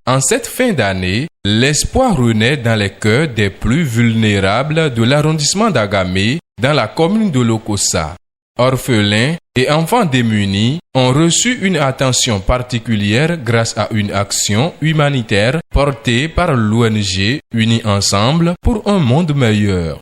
En cette fin d'année, l'espoir renaît dans les cœurs des plus vulnérables de l'arrondissement d'Agamé, dans la commune de Lokossa. Orphelins et enfants démunis ont reçu une attention particulière grâce à une action humanitaire portée par l'ONG Unis Ensemble pour un monde meilleur.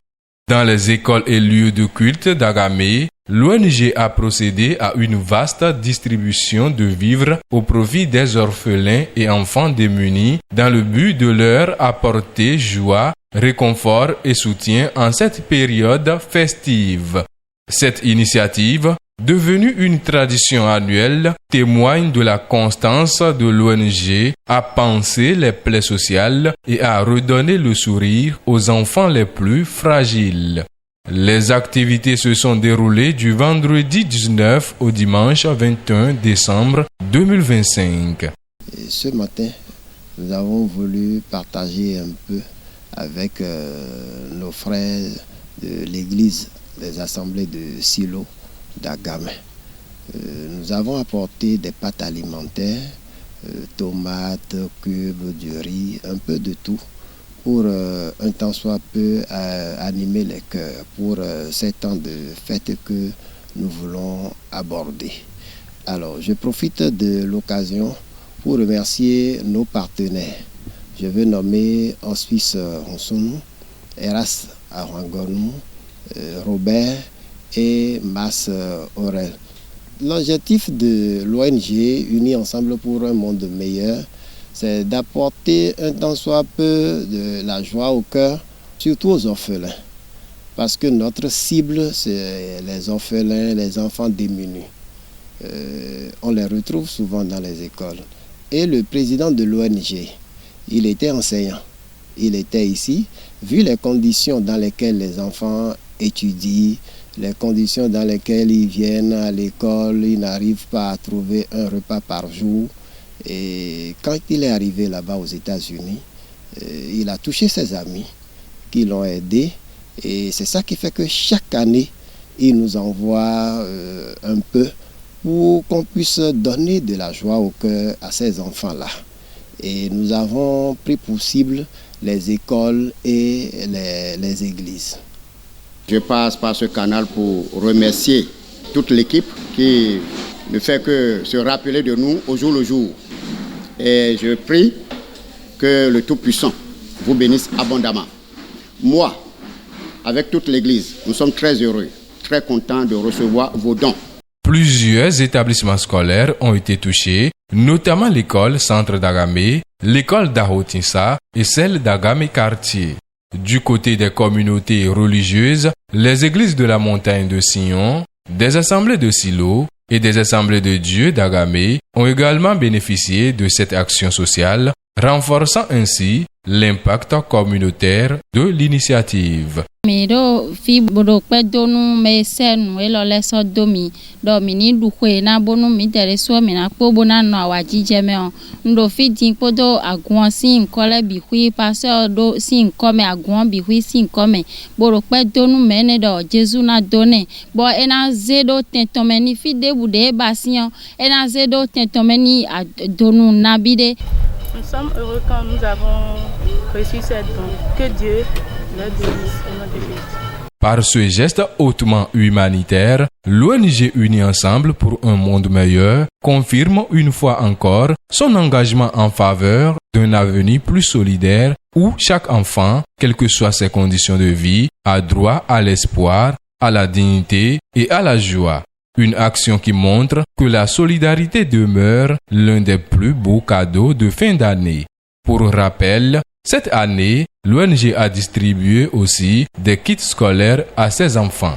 Dans les écoles et lieux de culte d'Agamé, l'ONG a procédé à une vaste distribution de vivres au profit des orphelins et enfants démunis dans le but de leur apporter joie, réconfort et soutien en cette période festive. Cette initiative, devenue une tradition annuelle, témoigne de la constance de l'ONG à panser les plaies sociales et à redonner le sourire aux enfants les plus fragiles. Les activités se sont déroulées du vendredi 19 au dimanche 21 décembre 2025. Ce matin, nous avons voulu partager un peu avec nos frères de l'église, les assemblées de Silo d'Agamé. Nous avons apporté des pâtes alimentaires, tomates, cubes, du riz, un peu de tout, pour un temps soit peu animer les cœurs pour ces temps de fête que nous voulons aborder. Alors, je profite de l'occasion pour remercier nos partenaires. Je veux nommer Hospice Ronsonou, Eras Arwangonou, Robert et Mas Aurel. L'objectif de l'ONG Unis Ensemble pour un monde meilleur, c'est d'apporter un tant soit peu de la joie au cœur, surtout aux orphelins. Parce que notre cible, c'est les orphelins, les enfants démunis. On les retrouve souvent dans les écoles. Et le président de l'ONG, il était enseignant. Il était ici, vu les conditions dans lesquelles les enfants étudient, les conditions dans lesquelles ils viennent à l'école, ils n'arrivent pas à trouver un repas par jour. Et quand il est arrivé là-bas aux États-Unis, il a touché ses amis qui l'ont aidé. Et c'est ça qui fait que chaque année, il nous envoie un peu pour qu'on puisse donner de la joie au cœur à ces enfants-là. Et nous avons pris pour cible les écoles et les églises. Je passe par ce canal pour remercier toute l'équipe qui ne fait que se rappeler de nous au jour le jour. Et je prie que le Tout-Puissant vous bénisse abondamment. Moi, avec toute l'Église, nous sommes très heureux, très contents de recevoir vos dons. Plusieurs établissements scolaires ont été touchés, notamment l'école Centre d'Agamé, l'école d'Ahotinsa et celle d'Agamé Quartier. Du côté des communautés religieuses, les églises de la montagne de Sion, des assemblées de Silo et des assemblées de Dieu d'Agamé ont également bénéficié de cette action sociale, renforçant ainsi l'impact communautaire de l'initiative. Miro fi bodokpe donu me senu elo leso domi do mini duwe na bonu mi tere so mi na po bona no awajije me on ndo fi din podo agun sin kole bi hui passe do sin come agun bi hui sin come bodokpe donu me ne do Jesu na done bo ena zedo tentomeni fi de bude basian ena zedo tentomeni donu nabide. Nous sommes heureux quand nous avons reçu cette don. Que Dieu le bénisse au nom de Jésus. Par ce geste hautement humanitaire, l'ONG Unis Ensemble pour un monde meilleur confirme une fois encore son engagement en faveur d'un avenir plus solidaire où chaque enfant, quelles que soient ses conditions de vie, a droit à l'espoir, à la dignité et à la joie. Une action qui montre que la solidarité demeure l'un des plus beaux cadeaux de fin d'année. Pour rappel, cette année, l'ONG a distribué aussi des kits scolaires à ses enfants.